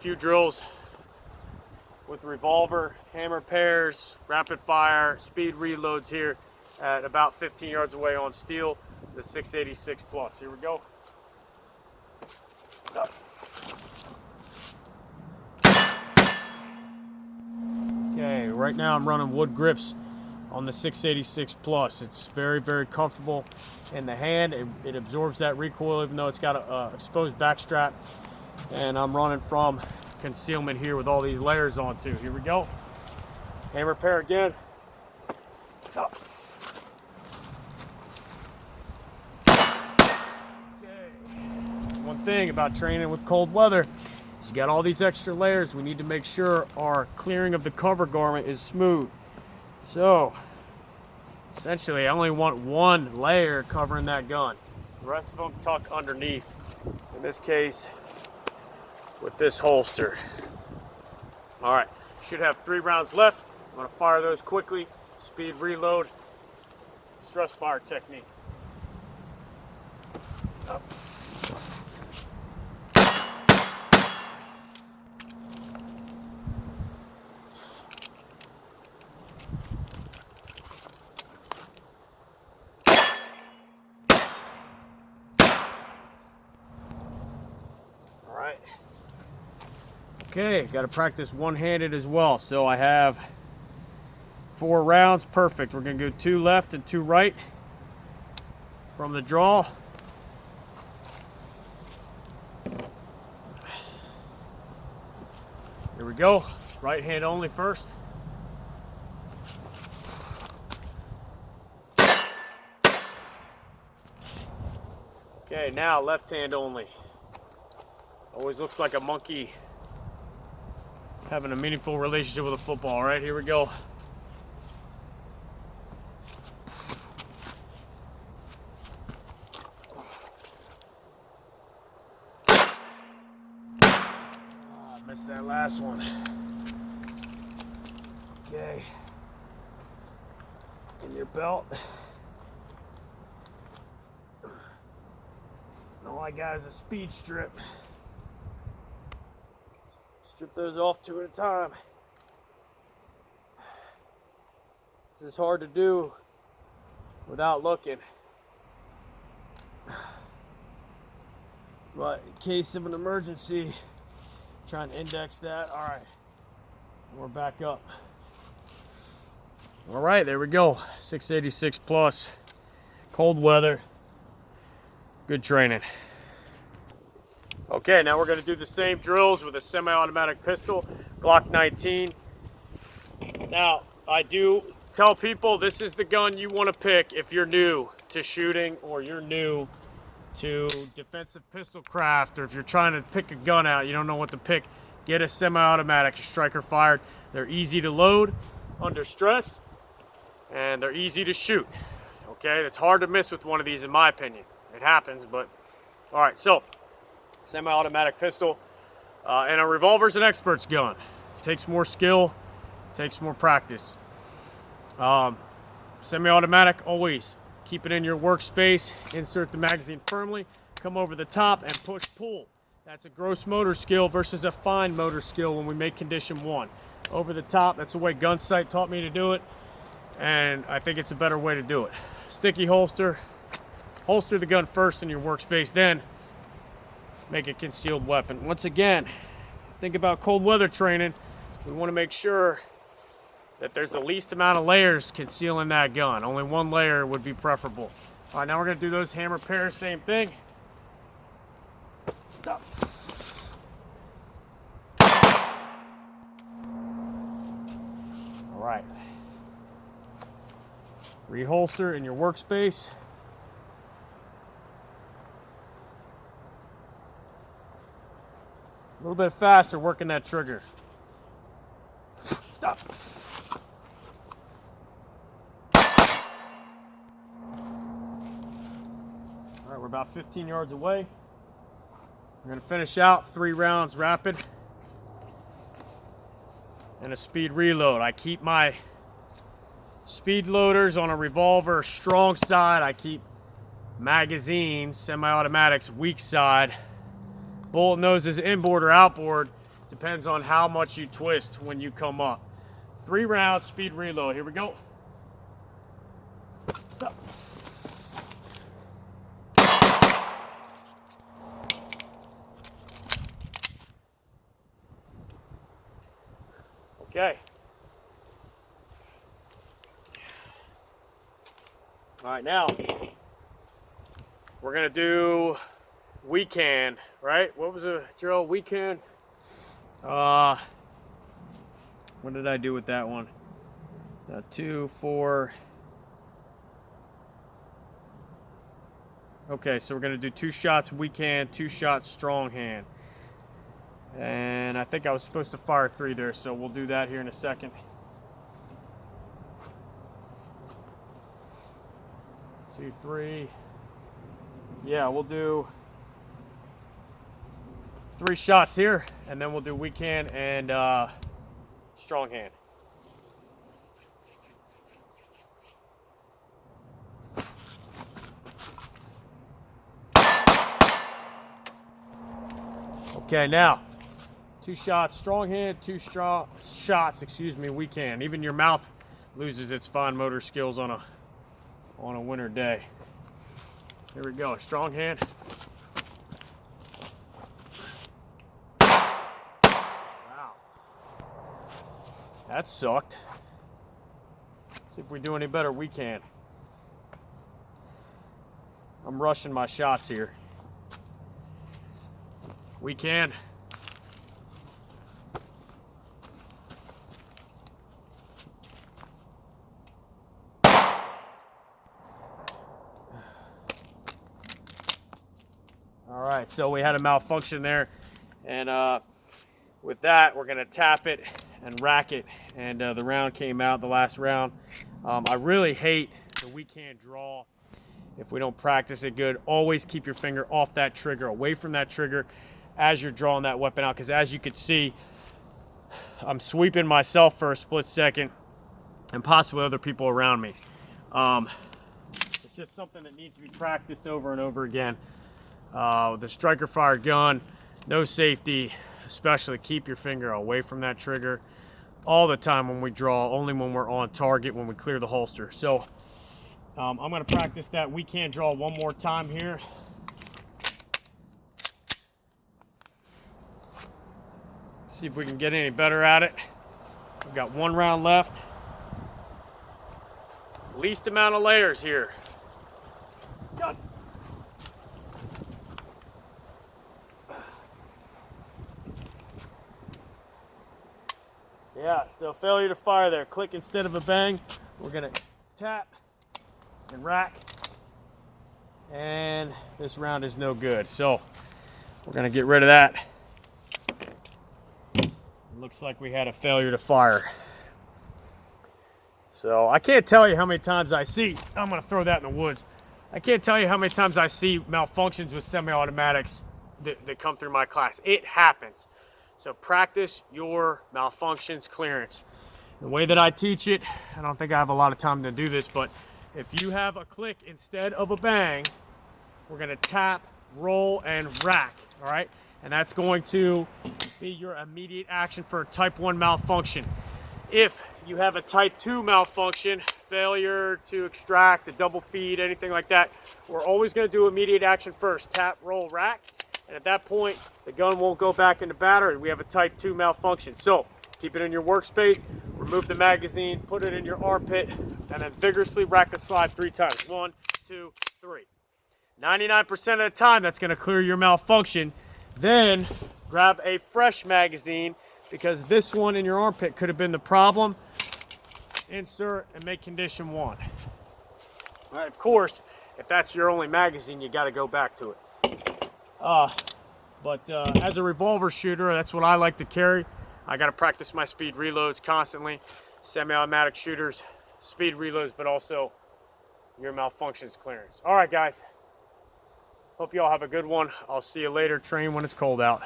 Few drills with revolver, hammer pairs, rapid fire, speed reloads here at about 15 yards away on steel, the 686 plus. Here we go. Okay, right now I'm running wood grips on the 686 plus. It's very, very comfortable in the hand. It absorbs that recoil even though it's got a exposed back strap. And I'm running from concealment here with all these layers on too. Here we go. Hammer pair again. Okay. One thing about training with cold weather is you got all these extra layers. We need to make sure our clearing of the cover garment is smooth. So essentially I only want one layer covering that gun. The rest of them tuck underneath. In this case, with this holster. All right, should have 3 rounds left. I'm gonna fire those quickly. Speed reload, stress fire technique. Up. All right. Okay, got to practice one-handed as well. So I have 4 rounds, perfect. We're gonna go 2 left and 2 right from the draw. Here we go, right hand only first. Okay, now left hand only. Always looks like a monkey having a meaningful relationship with a football. All right, here we go. I missed that last one. Okay. In your belt. All I got is a speed strip. Strip those off 2 at a time. This is hard to do without looking. But in case of an emergency, try and index that. All right, we're back up. All right, there we go. 686 plus, cold weather, good training. Okay, now we're going to do the same drills with a semi-automatic pistol, Glock 19. Now, I do tell people this is the gun you want to pick if you're new to shooting or you're new to defensive pistol craft, or if you're trying to pick a gun out, you don't know what to pick, get a semi-automatic striker fired. They're easy to load under stress, and they're easy to shoot. Okay, it's hard to miss with one of these in my opinion. It happens, but all right, so semi-automatic pistol, and a revolver's an expert's gun. Takes more skill, takes more practice. Semi-automatic, always keep it in your workspace, insert the magazine firmly, come over the top and push pull. That's a gross motor skill versus a fine motor skill when we make condition 1. Over the top, that's the way Gun Sight taught me to do it, and I think it's a better way to do it. Sticky holster, holster the gun first in your workspace, then make a concealed weapon. Once again, think about cold weather training. We want to make sure that there's the least amount of layers concealing that gun. Only 1 layer would be preferable. All right, now we're going to do those hammer pairs, same thing. Stop. All right. Reholster in your workspace. A little bit faster working that trigger. Stop. All right, we're about 15 yards away. We're gonna finish out 3 rounds rapid and a speed reload. I keep my speed loaders on a revolver strong side. I keep magazines, semi-automatics, weak side. Bullet noses inboard or outboard Depends on how much you twist when you come up. 3 rounds, speed reload. Here we go. Stop. Okay. All right, now we're gonna do weak hand, right? What was the drill? Weak hand. What did I do with that one? 2, 4. Okay, so we're gonna do 2 shots weak hand, 2 shots strong hand. And I think I was supposed to fire 3 there, so we'll do that here in a second. 2, 3. Yeah, we'll do 3 shots here, and then we'll do weak hand and strong hand. Okay, now 2 shots strong hand, 2 shots, weak hand. Even your mouth loses its fine motor skills on a winter day. Here we go, strong hand. Wow, that sucked. Let's see if we do any better weak hand. I'm rushing my shots here. Weak hand. All right, so we had a malfunction there, and with that, we're gonna tap it and rack it, and the round came out, the last round. I really hate the weak hand draw if we don't practice it good. Always keep your finger off that trigger, away from that trigger as you're drawing that weapon out, because as you can see, I'm sweeping myself for a split second and possibly other people around me. It's just something that needs to be practiced over and over again. With a striker fired gun, no safety, especially keep your finger away from that trigger all the time when we draw, only when we're on target, when we clear the holster. So I'm going to practice that weak hand draw one more time here. See if we can get any better at it. We've got 1 round left. Least amount of layers here. Done. Yeah, so failure to fire there. Click instead of a bang. We're gonna tap and rack. And this round is no good. So we're gonna get rid of that. Looks like we had a failure to fire. So I can't tell you how many times I see, I'm gonna throw that in the woods. I can't tell you how many times I see malfunctions with semi-automatics that come through my class. It happens. So practice your malfunctions clearance. The way that I teach it, I don't think I have a lot of time to do this, but if you have a click instead of a bang, we're gonna tap, roll, and rack, all right? And that's going to be your immediate action for a type 1 malfunction. If you have a type 2 malfunction, failure to extract, a double feed, anything like that, we're always gonna do immediate action first. Tap, roll, rack, and at that point, the gun won't go back into battery. We have a type 2 malfunction. So keep it in your workspace, remove the magazine, put it in your armpit, and then vigorously rack the slide 3 times. 1, 2, 3. 99% of the time, that's gonna clear your malfunction. Then grab a fresh magazine, because this one in your armpit could have been the problem. Insert and make condition 1. All right, of course, if that's your only magazine, you got to go back to it. But as a revolver shooter, that's what I like to carry. I got to practice my speed reloads constantly. Semi-automatic shooters, speed reloads, but also your malfunctions clearance. All right, guys. Hope you all have a good one. I'll see you later. Train when it's cold out.